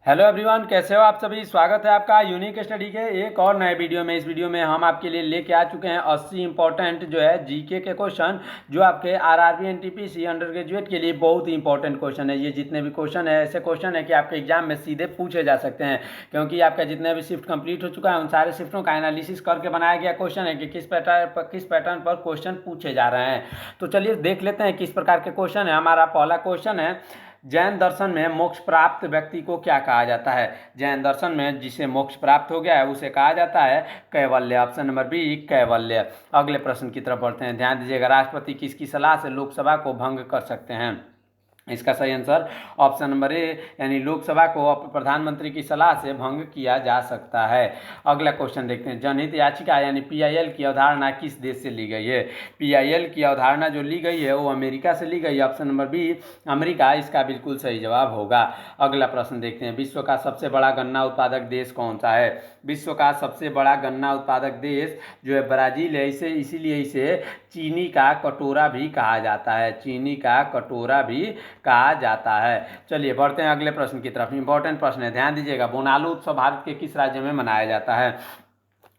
Hello everyone, कैसे हो आप सभी। स्वागत है आपका यूनिक स्टडी के एक और नए वीडियो में। इस वीडियो में हम आपके लिए लेके आ चुके हैं 80 इंपॉर्टेंट जो है जीके के क्वेश्चन, जो आपके आरआरबी एनटीपीसी अंडर ग्रेजुएट के लिए बहुत ही इंपॉर्टेंट क्वेश्चन है। ये जितने भी क्वेश्चन है ऐसे क्वेश्चन है कि आपके एग्जाम में सीधे पूछे जा सकते हैं, क्योंकि आपका जितने भी शिफ्ट कंप्लीट हो चुका है उन सारे शिफ्टों का एनालिसिस करके बनाया गया क्वेश्चन है कि किस पैटर्न पर क्वेश्चन पूछे जा रहे हैं। तो चलिए देख लेते हैं किस प्रकार के क्वेश्चन है। हमारा पहला क्वेश्चन है, जैन दर्शन में मोक्ष प्राप्त व्यक्ति को क्या कहा जाता है। जैन दर्शन में जिसे मोक्ष प्राप्त हो गया है उसे कहा जाता है कैवल्य। ऑप्शन नंबर बी कैवल्य। अगले प्रश्न की तरफ बढ़ते हैं। ध्यान दीजिएगा, राष्ट्रपति किसकी सलाह से लोकसभा को भंग कर सकते हैं। इसका सही आंसर ऑप्शन नंबर ए, यानी लोकसभा को प्रधानमंत्री की सलाह से भंग किया जा सकता है। अगला क्वेश्चन देखते हैं, जनहित याचिका यानी पीआईएल की अवधारणा किस देश से ली गई है। पीआईएल की अवधारणा जो ली गई है वो अमेरिका से ली गई है। ऑप्शन नंबर बी अमेरिका इसका बिल्कुल सही जवाब होगा। अगला प्रश्न देखते हैं, विश्व का सबसे बड़ा गन्ना उत्पादक देश कौन सा है। विश्व का सबसे बड़ा गन्ना उत्पादक देश जो है ब्राजील है। इसीलिए इसे चीनी का कटोरा भी कहा जाता है। चीनी का कटोरा भी कहा जाता है। चलिए बढ़ते हैं अगले प्रश्न की तरफ। इंपॉर्टेंट प्रश्न है, ध्यान दीजिएगा। बोनालू उत्सव भारत के किस राज्य में मनाया जाता है।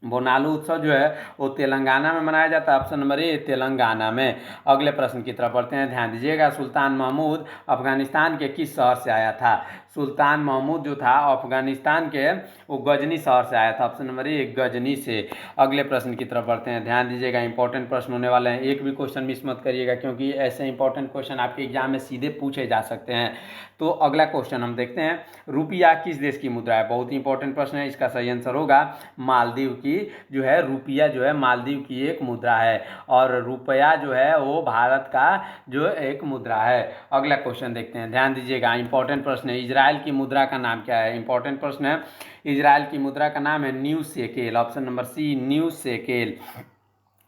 बोनालू उत्सव जो है वो तेलंगाना में मनाया जाता है। ऑप्शन नंबर ए तेलंगाना में। अगले प्रश्न की तरफ बढ़ते हैं, ध्यान दीजिएगा। सुल्तान महमूद अफगानिस्तान के किस शहर से आया था। सुल्तान महमूद जो था अफगानिस्तान के वो गजनी शहर से आया था। ऑप्शन नंबर ए गजनी से। अगले प्रश्न की तरफ बढ़ते हैं, ध्यान दीजिएगा। इंपॉर्टेंट प्रश्न होने वाले हैं, एक भी क्वेश्चन मिस मत करिएगा, क्योंकि ऐसे इंपॉर्टेंट क्वेश्चन आपके एग्जाम में सीधे पूछे जा सकते हैं। तो अगला क्वेश्चन हम देखते हैं, रुपया किस देश की मुद्रा है। बहुत ही इंपॉर्टेंट प्रश्न है, इसका सही आंसर होगा मालदीव की जो है रुपया जो है मालदीव की एक मुद्रा है, और रुपया जो है वो भारत का जो एक मुद्रा है। अगला क्वेश्चन देखते हैं, ध्यान दीजिएगा। इंपॉर्टेंट प्रश्न है, इजराइल की मुद्रा का नाम क्या है। इंपॉर्टेंट प्रश्न है, इजराइल की मुद्रा का नाम है new shekel. Option number C new shekel.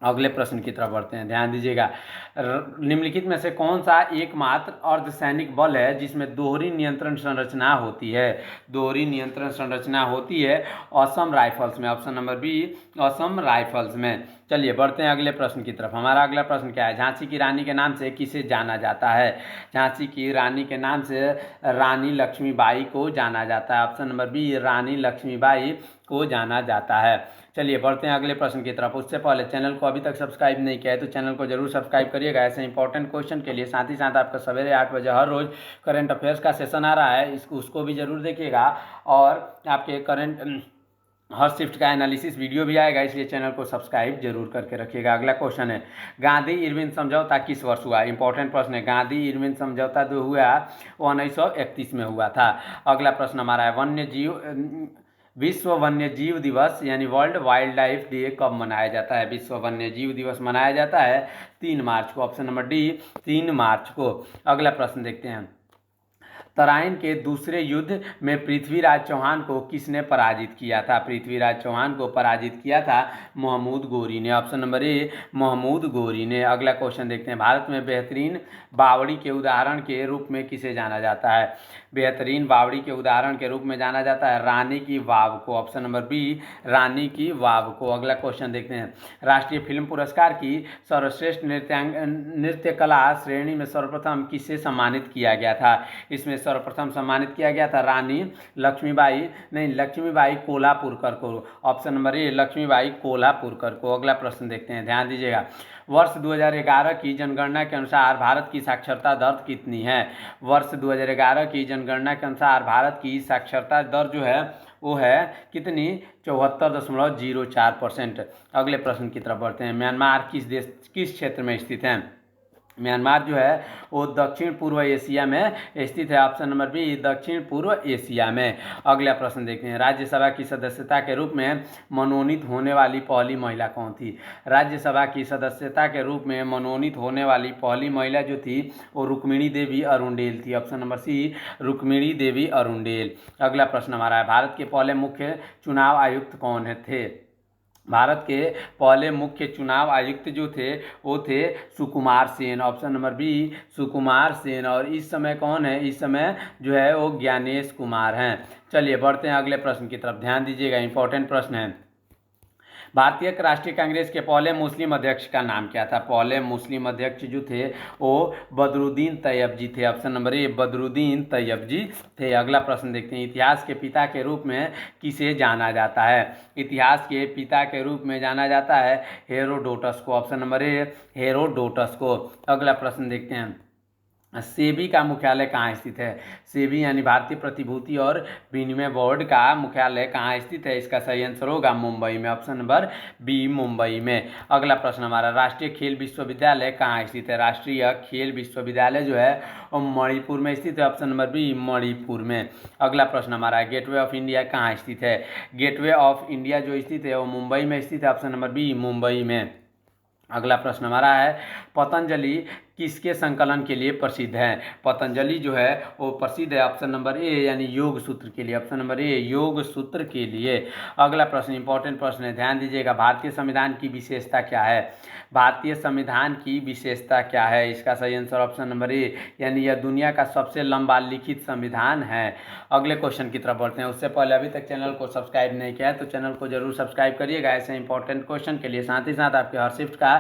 अगले प्रश्न की तरफ बढ़ते हैं, ध्यान दीजिएगा। निम्नलिखित में से कौन सा एकमात्र अर्धसैनिक बल है जिसमें दोहरी नियंत्रण संरचना होती है। दोहरी नियंत्रण संरचना होती है असम राइफल्स में। Option number B Assam Rifles में। चलिए बढ़ते हैं अगले प्रश्न की तरफ। हमारा अगला प्रश्न क्या है, झांसी की रानी के नाम से किसे जाना जाता है। झांसी की रानी के नाम से रानी लक्ष्मीबाई को जाना जाता है। ऑप्शन नंबर बी रानी लक्ष्मीबाई को जाना जाता है। चलिए बढ़ते हैं अगले प्रश्न की तरफ। उससे पहले चैनल को अभी तक सब्सक्राइब नहीं किया है तो चैनल को जरूर सब्सक्राइब करिएगा ऐसे इंपॉर्टेंट क्वेश्चन के लिए। साथ ही साथ आपका सवेरे 8 बजे हर रोज करंट अफेयर्स का सेशन आ रहा है, उसको भी जरूर देखिएगा। और आपके करंट हर शिफ्ट का एनालिसिस वीडियो भी आएगा, इसलिए चैनल को सब्सक्राइब जरूर करके रखिएगा। अगला क्वेश्चन है, गांधी इरविन समझौता किस वर्ष हुआ। इंपॉर्टेंट प्रश्न है, गांधी इरविन समझौता जो हुआ वो 1931 में हुआ था। अगला प्रश्न हमारा है, विश्व वन्य जीव दिवस यानी वर्ल्ड वाइल्ड लाइफ डे कब मनाया जाता है। विश्व वन्य जीव दिवस मनाया जाता है 3 मार्च को। ऑप्शन नंबर डी 3 मार्च को। अगला प्रश्न देखते हैं, तराइन के दूसरे युद्ध में पृथ्वीराज चौहान को किसने पराजित किया था। पृथ्वीराज चौहान को पराजित किया था महमूद गोरी ने। ऑप्शन नंबर ए महमूद गोरी ने। अगला क्वेश्चन देखते हैं, भारत में बेहतरीन बावड़ी के उदाहरण के रूप में किसे जाना जाता है। बेहतरीन बावड़ी के उदाहरण के रूप में जाना जाता है रानी की वाव को। ऑप्शन नंबर बी रानी की वाव को। अगला क्वेश्चन देखते हैं, राष्ट्रीय फिल्म पुरस्कार की सर्वश्रेष्ठ नृत्य कला श्रेणी में सर्वप्रथम किसे सम्मानित किया गया था। इसमें सर्वप्रथम सम्मानित किया गया था लक्ष्मीबाई कोल्हापुरकर को। ऑप्शन नंबर ए लक्ष्मीबाई कोल्हापुरकर को। अगला प्रश्न देखते हैं, ध्यान दीजिएगा। वर्ष 2011 की जनगणना के अनुसार भारत की साक्षरता दर कितनी है। वर्ष 2011 की जनगणना के अनुसार भारत की साक्षरता दर जो है वो है कितनी, 74.04%। अगले प्रश्न की तरफ बढ़ते हैं, म्यांमार किस क्षेत्र में स्थित है। म्यांमार जो है वो दक्षिण पूर्व एशिया में स्थित है। ऑप्शन नंबर बी दक्षिण पूर्व एशिया में। अगला प्रश्न देखते हैं, राज्यसभा की सदस्यता के रूप में मनोनीत होने वाली पहली महिला कौन थी। राज्यसभा की सदस्यता के रूप में मनोनीत होने वाली पहली महिला जो थी वो रुक्मिणी देवी अरुणडेल थी। ऑप्शन नंबर सी रुक्मिणी देवी अरुणडेल। अगला प्रश्न हमारा है, भारत के पहले मुख्य चुनाव आयुक्त कौन थे। भारत के पहले मुख्य चुनाव आयुक्त जो थे वो थे Sukumar Sen. Option number B Sukumar Sen. और इस समय कौन है, इस समय जो है वो ज्ञानेश कुमार हैं। चलिए बढ़ते हैं अगले प्रश्न की तरफ, ध्यान दीजिएगा। इंपॉर्टेंट प्रश्न है, भारतीय राष्ट्रीय कांग्रेस के पहले मुस्लिम अध्यक्ष का नाम क्या था? पहले मुस्लिम अध्यक्ष जो थे वो बदरुद्दीन तैयबजी थे। Option number A Badruddin Tyabji थे। अगला प्रश्न देखते हैं, इतिहास के पिता के रूप में किसे जाना जाता है? इतिहास के पिता के रूप में जाना जाता है हेरोडोटस को। ऑप्शन नंबर ए हेरोडोटस को। अगला प्रश्न देखते हैं, सेबी का मुख्यालय कहाँ स्थित है? सेबी यानी भारतीय प्रतिभूति और विनिमय बोर्ड का मुख्यालय कहाँ स्थित है? इसका सही आंसर होगा मुंबई में। ऑप्शन नंबर बी मुंबई में। अगला प्रश्न हमारा, राष्ट्रीय खेल विश्वविद्यालय कहाँ स्थित है? राष्ट्रीय खेल विश्वविद्यालय जो है वो मणिपुर में स्थित है। ऑप्शन नंबर बी मणिपुर में। अगला प्रश्न हमारा, गेटवे ऑफ इंडिया कहाँ स्थित है? गेटवे ऑफ इंडिया जो स्थित है वो मुंबई में स्थित है। ऑप्शन नंबर बी मुंबई में। अगला प्रश्न हमारा है, पतंजलि किसके संकलन के लिए प्रसिद्ध है? पतंजलि जो है वो प्रसिद्ध है ऑप्शन नंबर ए यानी योग सूत्र के लिए। ऑप्शन नंबर ए योग सूत्र के लिए। अगला प्रश्न इंपॉर्टेंट प्रश्न है, ध्यान दीजिएगा, भारतीय संविधान की विशेषता क्या है? भारतीय संविधान की विशेषता क्या है? इसका सही आंसर ऑप्शन नंबर ए यानी यह दुनिया का सबसे लंबा लिखित संविधान है। अगले क्वेश्चन की तरफ बढ़ते हैं, उससे पहले अभी तक चैनल को सब्सक्राइब नहीं किया है तो चैनल को जरूर सब्सक्राइब करिएगा ऐसे इंपॉर्टेंट क्वेश्चन के लिए। साथ ही साथ आपके हर शिफ्ट का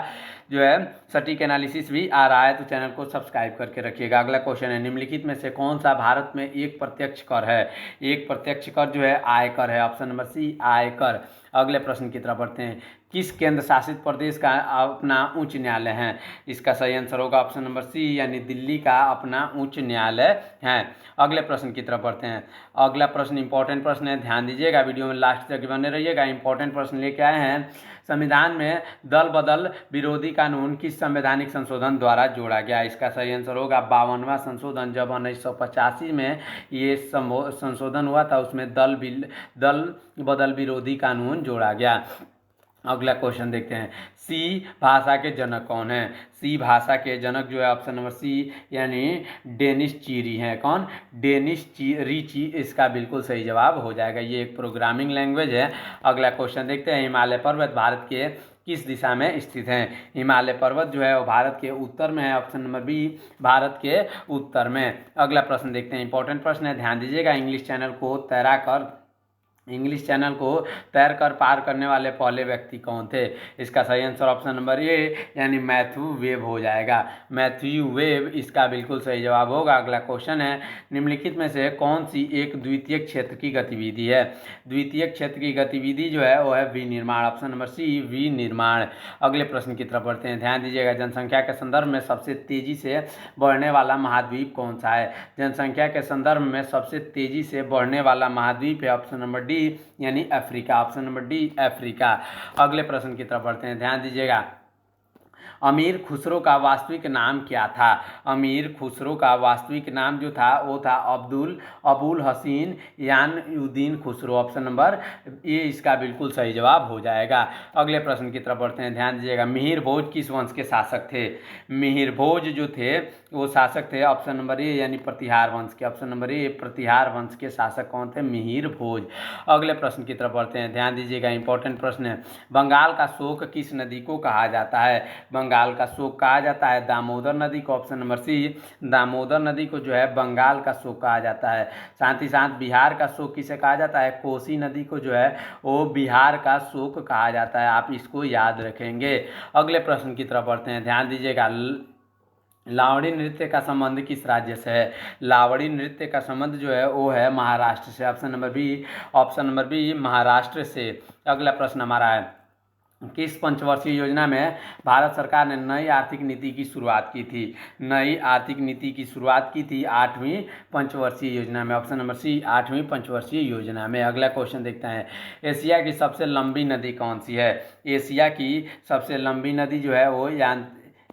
जो है सटीक एनालिसिस भी आ रहा है तो चैनल को सब्सक्राइब करके रखिएगा। अगला क्वेश्चन है, निम्नलिखित में से कौन सा भारत में एक प्रत्यक्ष कर है? एक प्रत्यक्ष कर जो है आयकर है। ऑप्शन नंबर सी आयकर। अगले प्रश्न की तरफ बढ़ते हैं, किस केंद्र शासित प्रदेश का अपना उच्च न्यायालय है? इसका सही आंसर होगा ऑप्शन नंबर सी यानी दिल्ली का अपना उच्च न्यायालय है। अगले प्रश्न की तरफ बढ़ते हैं। अगला प्रश्न इंपॉर्टेंट प्रश्न है, ध्यान दीजिएगा, वीडियो में लास्ट तक बने रहिएगा। इंपॉर्टेंट प्रश्न लेके आए हैं, संविधान में दल बदल विरोधी कानून किस संवैधानिक संशोधन द्वारा जोड़ा गया? इसका सही आंसर होगा 52वां संशोधन। जब 1985 में ये संशोधन हुआ था उसमें दल बदल विरोधी कानून जोड़ा गया। अगला क्वेश्चन देखते हैं, सी भाषा के जनक कौन है? सी भाषा के जनक जो है ऑप्शन नंबर सी यानी डेनिस चीरी हैं। कौन? डेनिस रीची इसका बिल्कुल सही जवाब हो जाएगा। ये एक प्रोग्रामिंग लैंग्वेज है। अगला क्वेश्चन देखते हैं, हिमालय पर्वत भारत के किस दिशा में स्थित हैं? हिमालय पर्वत जो है वो भारत के उत्तर में है। ऑप्शन नंबर बी भारत के उत्तर में। अगला प्रश्न देखते हैं, इंपॉर्टेंट प्रश्न है, ध्यान दीजिएगा, इंग्लिश चैनल को तैरकर पार करने वाले पहले व्यक्ति कौन थे? इसका सही आंसर ऑप्शन नंबर ए यानी मैथ्यू वेब हो जाएगा। मैथ्यू वेब इसका बिल्कुल सही जवाब होगा। अगला क्वेश्चन है, निम्नलिखित में से कौन सी एक द्वितीय क्षेत्र की गतिविधि है? द्वितीय क्षेत्र की गतिविधि जो है वो है विनिर्माण। ऑप्शन नंबर सी विनिर्माण। अगले प्रश्न की तरफ बढ़ते हैं, ध्यान दीजिएगा, जनसंख्या के संदर्भ में सबसे तेजी से बढ़ने वाला महाद्वीप कौन सा है? जनसंख्या के संदर्भ में सबसे तेजी से बढ़ने वाला महाद्वीप है ऑप्शन नंबर डी यानी Africa. Option number D Africa. अगले प्रश्न की तरफ बढ़ते हैं, ध्यान दीजिएगा, अमीर खुसरो का वास्तविक नाम क्या था? अमीर खुसरो का वास्तविक नाम जो था वो था अबुल हसीन यानुद्दीन खुसरो। ऑप्शन नंबर ए इसका बिल्कुल सही जवाब हो जाएगा। अगले प्रश्न की तरफ बढ़ते हैं, ध्यान दीजिएगा, मिहिर भोज किस वंश के शासक थे? मिहिर भोज जो थे वो शासक थे ऑप्शन नंबर ए यानी प्रतिहार वंश के। ऑप्शन नंबर ए प्रतिहार वंश के शासक कौन थे? मिहिर भोज। अगले प्रश्न की तरफ बढ़ते हैं, ध्यान दीजिएगा, इंपॉर्टेंट प्रश्न है, बंगाल का शोक किस नदी को कहा जाता है? बंगाल का शोक कहा जाता है दामोदर नदी को। ऑप्शन नंबर सी दामोदर नदी को जो है बंगाल का शोक कहा जाता है। साथ ही साथ बिहार का शोक किसे कहा जाता है? कोसी नदी को जो है वो बिहार का शोक कहा जाता है। आप इसको याद रखेंगे। अगले प्रश्न की तरफ बढ़ते हैं, ध्यान दीजिएगा, लावड़ी नृत्य का संबंध किस राज्य से है? लावड़ी नृत्य का संबंध जो है वो है महाराष्ट्र से। ऑप्शन नंबर बी महाराष्ट्र से। अगला प्रश्न हमारा है, किस पंचवर्षीय योजना में भारत सरकार ने नई आर्थिक नीति की शुरुआत की थी? नई आर्थिक नीति की शुरुआत की थी 8वीं पंचवर्षीय योजना में। ऑप्शन नंबर सी 8वीं पंचवर्षीय योजना में। अगला क्वेश्चन देखते हैं, एशिया की सबसे लंबी नदी कौन सी है? एशिया की सबसे लंबी नदी जो है वो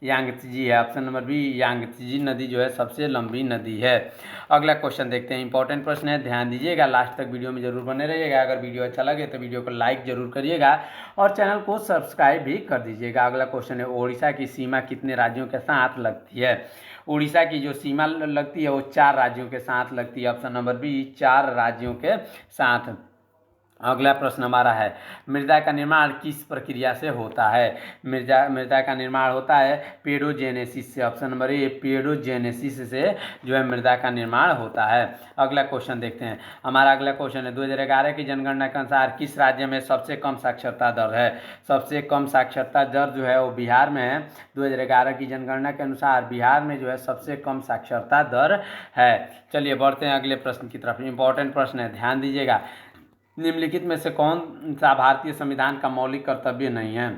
यांगत्जी है। ऑप्शन नंबर बी यांगत्जी नदी जो है सबसे लंबी नदी है। अगला क्वेश्चन देखते हैं, इंपॉर्टेंट प्रश्न है, ध्यान दीजिएगा, लास्ट तक वीडियो में जरूर बने रहिएगा। अगर वीडियो अच्छा लगे तो वीडियो को लाइक जरूर करिएगा और चैनल को सब्सक्राइब भी कर दीजिएगा। अगला क्वेश्चन है, ओडिशा की सीमा कितने राज्यों के साथ लगती है? उड़ीसा की जो सीमा लगती है वो 4 राज्यों के साथ लगती है। ऑप्शन नंबर बी 4 राज्यों के साथ। अगला प्रश्न हमारा है, मृदा का निर्माण किस प्रक्रिया से होता है? मृदा का निर्माण होता है पेडोजेनेसिस से। ऑप्शन नंबर ए, पेडोजेनेसिस से जो है मृदा का निर्माण होता है। अगला क्वेश्चन देखते हैं। हमारा अगला क्वेश्चन है, 2011 की जनगणना के अनुसार किस राज्य में सबसे कम साक्षरता दर है? सबसे कम साक्षरता दर जो है वो बिहार में है। 2011 की जनगणना के अनुसार बिहार में जो है सबसे कम साक्षरता दर है। चलिए बढ़ते हैं अगले प्रश्न की तरफ। इंपॉर्टेंट प्रश्न है, ध्यान दीजिएगा। निम्नलिखित में से कौन सा भारतीय संविधान का मौलिक कर्तव्य नहीं है?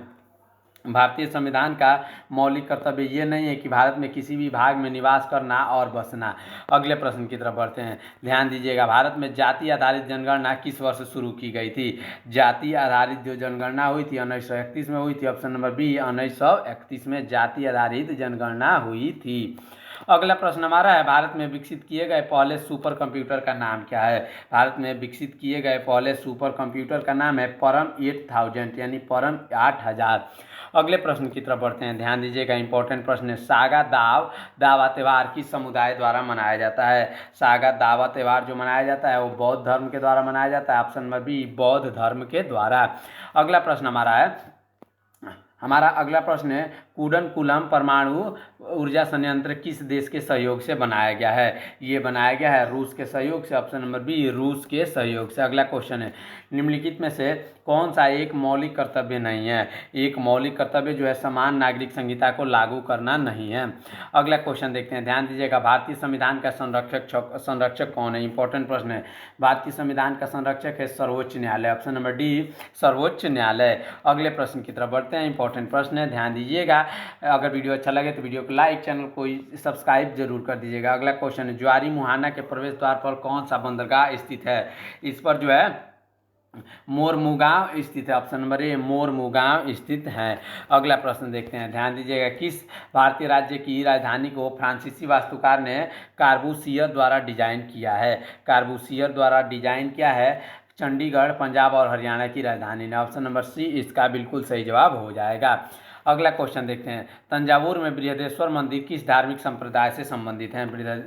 भारतीय संविधान का मौलिक कर्तव्य ये नहीं है कि भारत में किसी भी भाग में निवास करना और बसना। अगले प्रश्न की तरफ बढ़ते हैं, ध्यान दीजिएगा। भारत में जाति आधारित जनगणना किस वर्ष शुरू की गई थी? जाति आधारित जो जनगणना हुई थी 1931 में हुई थी। ऑप्शन नंबर बी, 1931 में जाति आधारित जनगणना हुई थी। अगला प्रश्न हमारा है, भारत में विकसित किए गए पहले सुपर कंप्यूटर का नाम क्या है? भारत में विकसित किए गए पहले सुपर कंप्यूटर का नाम है परम 8000 यानी परम 8000। अगले प्रश्न की तरफ बढ़ते हैं, ध्यान दीजिएगा। इंपॉर्टेंट प्रश्न है, सागा दावा त्यौहार किस समुदाय द्वारा मनाया जाता है? सागा दावा त्यौहार जो मनाया जाता है वो बौद्ध धर्म के द्वारा मनाया जाता है। ऑप्शन नंबर बी, बौद्ध धर्म के द्वारा। अगला प्रश्न हमारा अगला प्रश्न है, कूडनकुलम परमाणु ऊर्जा संयंत्र किस देश के सहयोग से बनाया गया है? ये बनाया गया है रूस के सहयोग से। ऑप्शन नंबर बी, रूस के सहयोग से। अगला क्वेश्चन है, निम्नलिखित में से कौन सा एक मौलिक कर्तव्य नहीं है? एक मौलिक कर्तव्य जो है समान नागरिक संहिता को लागू करना नहीं है। अगला क्वेश्चन देखते हैं, ध्यान दीजिएगा। भारतीय संविधान का संरक्षक कौन है? इंपॉर्टेंट प्रश्न है। भारतीय संविधान का संरक्षक है सर्वोच्च न्यायालय। ऑप्शन नंबर डी, सर्वोच्च न्यायालय। अगले प्रश्न की तरफ बढ़ते हैं। इंपॉर्टेंट प्रश्न है, ध्यान दीजिएगा। अगर वीडियो अच्छा लगे तो वीडियो को लाइक, चैनल को सब्सक्राइब जरूर कर दीजिएगा। अगला क्वेश्चन है, ज्वारी मुहाना के प्रवेश द्वार पर कौन सा बंदरगाह स्थित है? इस पर जो है मोरमुगांव स्थित है। ऑप्शन नंबर ए, मोरमुगांव स्थित है। अगला प्रश्न देखते हैं, ध्यान दीजिएगा। किस भारतीय राज्य की राजधानी को फ्रांसीसी वास्तुकार ने कार्बूसियर द्वारा डिजाइन किया है? कार्बूसियर द्वारा डिजाइन किया है चंडीगढ़, पंजाब और हरियाणा की राजधानी ने। ऑप्शन नंबर सी इसका बिल्कुल सही जवाब हो जाएगा। अगला क्वेश्चन देखते हैं, तंजावुर में बृहदेश्वर मंदिर किस धार्मिक संप्रदाय से संबंधित है?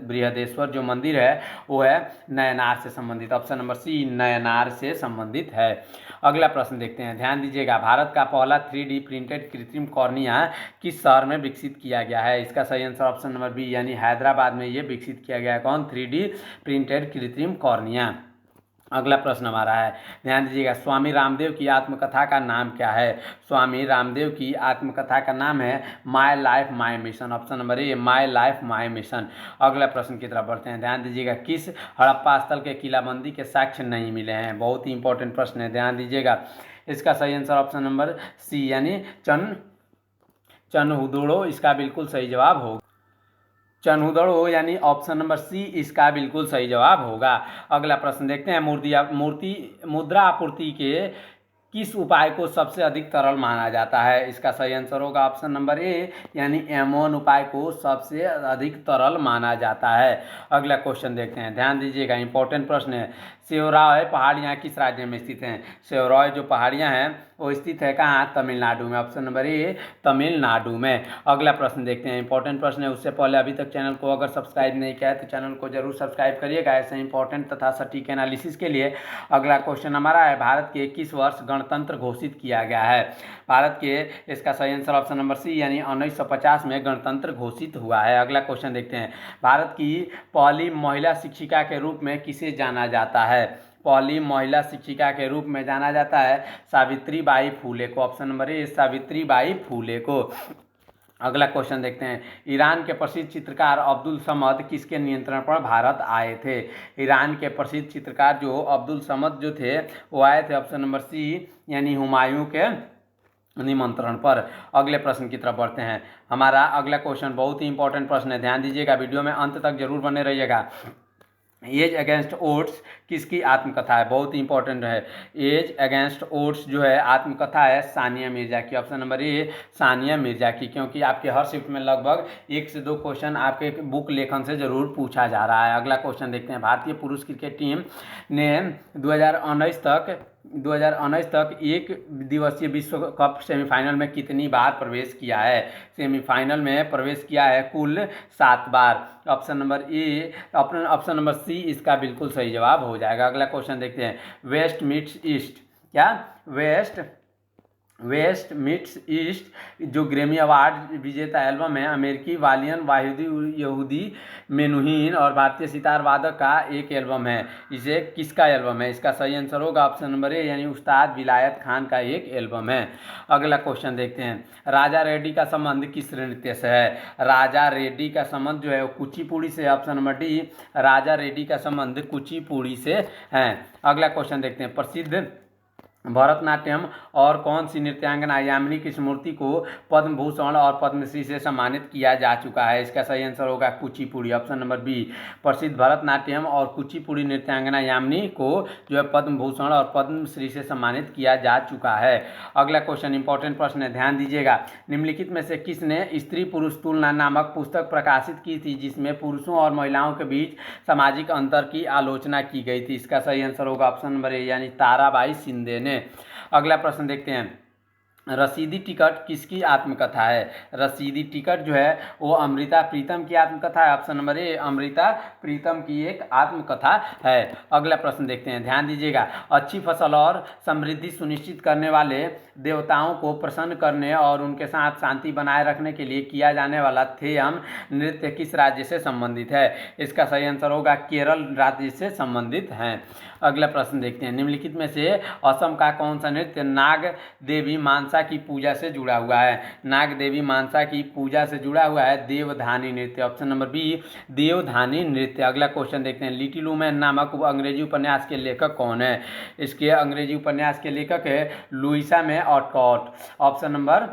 बृहदेश्वर जो मंदिर है वो है नयनार से संबंधित। ऑप्शन नंबर सी, नयनार से संबंधित है। अगला प्रश्न देखते हैं, ध्यान दीजिएगा। भारत का पहला 3D प्रिंटेड कृत्रिम कॉर्निया किस शहर में विकसित किया गया है? इसका सही आंसर ऑप्शन नंबर बी यानी हैदराबाद में ये विकसित किया गया है। कौन? 3D प्रिंटेड कृत्रिम कॉर्निया। अगला प्रश्न हमारा है, ध्यान दीजिएगा। स्वामी रामदेव की आत्मकथा का नाम क्या है? स्वामी रामदेव की आत्मकथा का नाम है my life my mission. Option number A, my life my mission. अगला प्रश्न की तरफ बढ़ते हैं, ध्यान दीजिएगा। किस हड़प्पा स्थल के किलाबंदी के साक्ष्य नहीं मिले हैं? बहुत ही इंपॉर्टेंट प्रश्न है, ध्यान दीजिएगा। इसका सही आंसर ऑप्शन नंबर सी यानी चनहुदड़ो इसका बिल्कुल सही जवाब होगा। चनहुदड़ो यानी ऑप्शन नंबर सी इसका बिल्कुल सही जवाब होगा। अगला प्रश्न देखते हैं, मुद्रा आपूर्ति के किस उपाय को सबसे अधिक तरल माना जाता है? इसका सही आंसर होगा ऑप्शन नंबर ए यानी M1 उपाय को सबसे अधिक तरल माना जाता है। अगला क्वेश्चन देखते हैं, ध्यान दीजिएगा। इंपॉर्टेंट प्रश्न है, सेवरॉय पहाड़ियाँ किस राज्य में स्थित हैं? सेवरॉय जो पहाड़ियाँ हैं वो स्थित है कहाँ? तमिलनाडु में। ऑप्शन नंबर ए, तमिलनाडु में। अगला प्रश्न देखते हैं, इंपॉर्टेंट प्रश्न है। उससे पहले अभी तक चैनल को अगर सब्सक्राइब नहीं किया है तो चैनल को जरूर सब्सक्राइब करिएगा ऐसे इंपॉर्टेंट तथा सटीक एनालिसिस के लिए। अगला क्वेश्चन हमारा है, भारत के किस वर्ष गणतंत्र घोषित किया गया है? भारत के इसका सही आंसर ऑप्शन नंबर सी यानी 1950 में गणतंत्र घोषित हुआ है। अगला क्वेश्चन देखते हैं, भारत की पहली महिला शिक्षिका के रूप में किसे जाना जाता है? पहली महिला शिक्षिका के रूप में जाना जाता है सावित्रीबाई फूले को। Option number A, Savitribai Phule को। अगला क्वेश्चन देखते हैं, ईरान के प्रसिद्ध चित्रकार अब्दुल समद किसके नियंत्रण पर भारत आए थे? ईरान के प्रसिद्ध चित्रकार जो अब्दुल समद जो थे वो आए थे ऑप्शन नंबर सी यानी हुमायूं के निमंत्रण पर। अगले प्रश्न की तरफ बढ़ते हैं। हमारा अगला क्वेश्चन बहुत ही इंपॉर्टेंट प्रश्न है, ध्यान दीजिएगा। वीडियो में अंत तक जरूर बने रहिएगा। एज अगेंस्ट ओड्स किसकी आत्मकथा है? बहुत ही इंपॉर्टेंट है। एज अगेंस्ट ओड्स जो है आत्मकथा है सानिया मिर्जा की। Option number A, Sania Mirza की, क्योंकि आपके हर शिफ्ट में लगभग 1 से 2 क्वेश्चन आपके बुक लेखन से जरूर पूछा जा रहा है। अगला क्वेश्चन देखते हैं, भारतीय पुरुष क्रिकेट टीम ने 2019 तक 2019 तक एक दिवसीय विश्व कप सेमीफाइनल में कितनी बार प्रवेश किया है? सेमीफाइनल में प्रवेश किया है कुल 7 बार। ऑप्शन नंबर सी इसका बिल्कुल सही जवाब हो जाएगा। अगला क्वेश्चन देखते हैं। वेस्ट मीट्स ईस्ट, क्या वेस्ट मिट्स ईस्ट जो ग्रैमी अवार्ड विजेता एल्बम है, अमेरिकी वालियन वाहिदी यहूदी मेनुहीन और भारतीय सितार वादक का एक एल्बम है। इसे किसका एल्बम है? इसका सही आंसर होगा ऑप्शन नंबर ए यानी उस्ताद विलायत खान का एक एल्बम है। अगला क्वेश्चन देखते हैं। राजा रेड्डी का संबंध किस नृत्य से है? राजा रेड्डी का संबंध जो है वो कुचिपुड़ी से। ऑप्शन नंबर डी, राजा रेड्डी का संबंध कुचिपुड़ी से है। अगला क्वेश्चन देखते हैं। प्रसिद्ध भरतनाट्यम और कौन सी नृत्यांगना यामिनी कृष्णमूर्ति को पद्म भूषण और पद्मश्री से सम्मानित किया जा चुका है? इसका सही आंसर होगा कुचिपुड़ी, ऑप्शन नंबर बी। प्रसिद्ध भरतनाट्यम और कुचिपुड़ी नृत्यांगना यामिनी को जो है पद्म भूषण और पद्मश्री से सम्मानित किया जा चुका है। अगला क्वेश्चन इंपॉर्टेंट प्रश्न है, ध्यान दीजिएगा। निम्नलिखित में से किसने स्त्री पुरुष तुलना नामक पुस्तक प्रकाशित की थी जिसमें पुरुषों और महिलाओं के बीच सामाजिक अंतर की आलोचना की गई थी? इसका सही आंसर होगा ऑप्शन नंबर ए यानी ताराबाई शिंदे ने। अगला प्रश्न देखते हैं। रसीदी टिकट किसकी आत्मकथा है? रसीदी टिकट जो है वो अमृता प्रीतम की आत्मकथा है। Option number A Amrita Pritam की एक आत्मकथा है। अगला प्रश्न देखते हैं, ध्यान दीजिएगा। अच्छी फसल और समृद्धि सुनिश्चित करने वाले देवताओं को प्रसन्न करने और उनके साथ शांति बनाए रखने के लिए किया जाने वाला थेयम नृत्य किस राज्य से संबंधित है? इसका सही आंसर होगा केरल राज्य से संबंधित है। अगला प्रश्न देखते हैं। निम्नलिखित में से असम का कौन सा नृत्य नाग देवी मानसा की पूजा से जुड़ा हुआ है? नाग देवी मानसा की पूजा से जुड़ा हुआ है देवधानी नृत्य, ऑप्शन नंबर बी देवधानी नृत्य। अगला क्वेश्चन देखते हैं। लिटिल वुमेन नामक अंग्रेजी उपन्यास के लेखक कौन है? इसके अंग्रेजी उपन्यास के लेखक है लुइसा में ऑलकॉट, ऑप्शन नंबर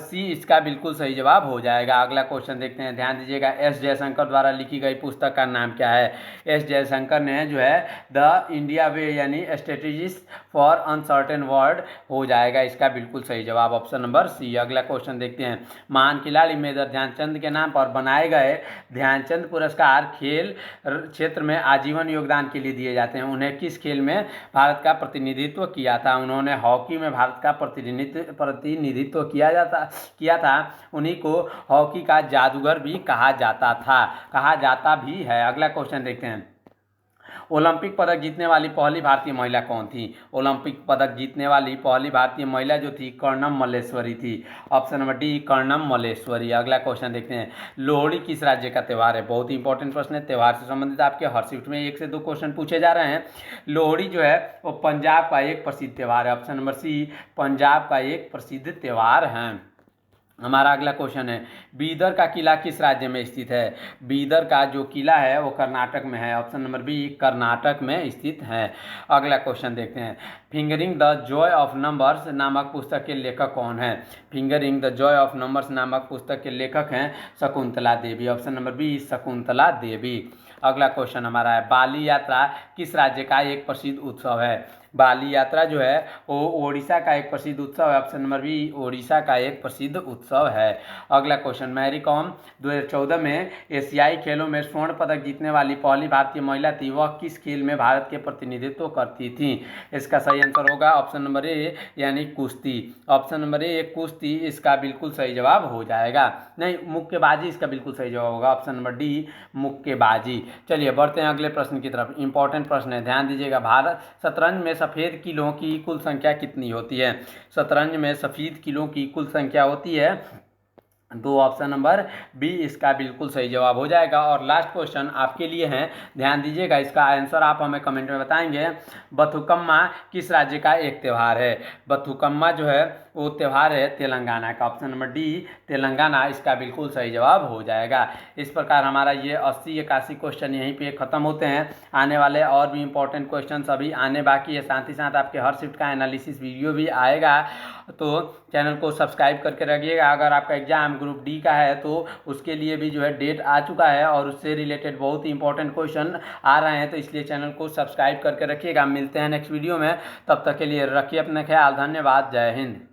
सी इसका बिल्कुल सही जवाब हो जाएगा। अगला क्वेश्चन देखते हैं, ध्यान दीजिएगा। एस जयशंकर द्वारा लिखी गई पुस्तक का नाम क्या है? एस जयशंकर ने जो है द इंडिया वे यानी स्ट्रेटेजीज फॉर अनसर्टेन वर्ल्ड हो जाएगा। इसका बिल्कुल सही जवाब ऑप्शन नंबर सी। अगला क्वेश्चन देखते हैं। महान खिलाड़ी मेजर ध्यानचंद के नाम पर बनाए गए ध्यानचंद पुरस्कार खेल क्षेत्र में आजीवन योगदान के लिए दिए जाते हैं। उन्हें किस खेल में भारत का प्रतिनिधित्व किया था? उन्होंने हॉकी में भारत का प्रतिनिधित्व किया था। उन्हीं को हॉकी का जादूगर भी कहा जाता भी है। अगला क्वेश्चन देखते हैं। ओलंपिक पदक जीतने वाली पहली भारतीय महिला कौन थी? ओलंपिक पदक जीतने वाली पहली भारतीय महिला जो थी कर्णम मल्लेश्वरी थी, option number D Karnam Malleswari. अगला क्वेश्चन देखते हैं। लोहड़ी किस राज्य का त्यौहार है? बहुत ही इंपॉर्टेंट प्रश्न है। त्यौहार से संबंधित आपके हर शिफ्ट में 1 से 2 क्वेश्चन पूछे जा रहे हैं। लोहड़ी जो है वो पंजाब का एक प्रसिद्ध त्यौहार है, ऑप्शन नंबर सी पंजाब का एक प्रसिद्ध त्यौहार है। हमारा अगला क्वेश्चन है। बीदर का किला किस राज्य में स्थित है? बीदर का जो किला है वो कर्नाटक में है, ऑप्शन नंबर बी कर्नाटक में स्थित है। अगला क्वेश्चन देखते हैं। Fingering the Joy of numbers नामक पुस्तक के लेखक कौन है? Fingering the Joy of numbers नामक पुस्तक के लेखक हैं Shakuntala Devi, option number B Shakuntala Devi. अगला क्वेश्चन हमारा है। बाली यात्रा किस राज्य का एक प्रसिद्ध उत्सव है? बाली यात्रा जो है वो ओडिशा का एक प्रसिद्ध उत्सव है, ऑप्शन नंबर बी ओडिशा का एक प्रसिद्ध उत्सव है। अगला क्वेश्चन। मैरी कॉम 2014 में एशियाई खेलों में स्वर्ण पदक जीतने वाली पहली भारतीय महिला थी। वह किस खेल में भारत के प्रतिनिधित्व करती थी? इसका सही आंसर होगा ऑप्शन नंबर ए यानी कुश्ती, ऑप्शन नंबर ए कुश्ती इसका बिल्कुल सही जवाब हो जाएगा। नहीं, मुक्केबाजी इसका बिल्कुल सही जवाब होगा, ऑप्शन नंबर डी मुक्केबाजी। चलिए बढ़ते हैं अगले प्रश्न की तरफ। इंपॉर्टेंट प्रश्न है, ध्यान दीजिएगा। भारत शतरंज में सफ़ेद किलों की कुल संख्या कितनी होती है? शतरंज में सफ़ेद किलों की कुल संख्या होती है 2, ऑप्शन नंबर बी इसका बिल्कुल सही जवाब हो जाएगा। और लास्ट क्वेश्चन आपके लिए है, ध्यान दीजिएगा। इसका आंसर आप हमें कमेंट में बताएंगे। बथुकम्मा किस राज्य का एक त्यौहार है? बथुकम्मा जो है वो त्यौहार है तेलंगाना का, ऑप्शन नंबर डी तेलंगाना इसका बिल्कुल सही जवाब हो जाएगा। इस प्रकार हमारा ये 80-81 क्वेश्चन यहीं पे ख़त्म होते हैं। आने वाले और भी इंपॉर्टेंट क्वेश्चन अभी आने बाकी है। साथ ही साथ आपके हर शिफ्ट का एनालिसिस वीडियो भी आएगा, तो चैनल को सब्सक्राइब करके रखिएगा। अगर आपका एग्जाम ग्रुप डी का है तो उसके लिए भी जो है डेट आ चुका है और उससे रिलेटेड बहुत ही इंपॉर्टेंट क्वेश्चन आ रहे हैं, तो इसलिए चैनल को सब्सक्राइब करके रखिएगा। मिलते हैं नेक्स्ट वीडियो में, तब तक के लिए रखिए अपना ख्याल। धन्यवाद, जय हिंद।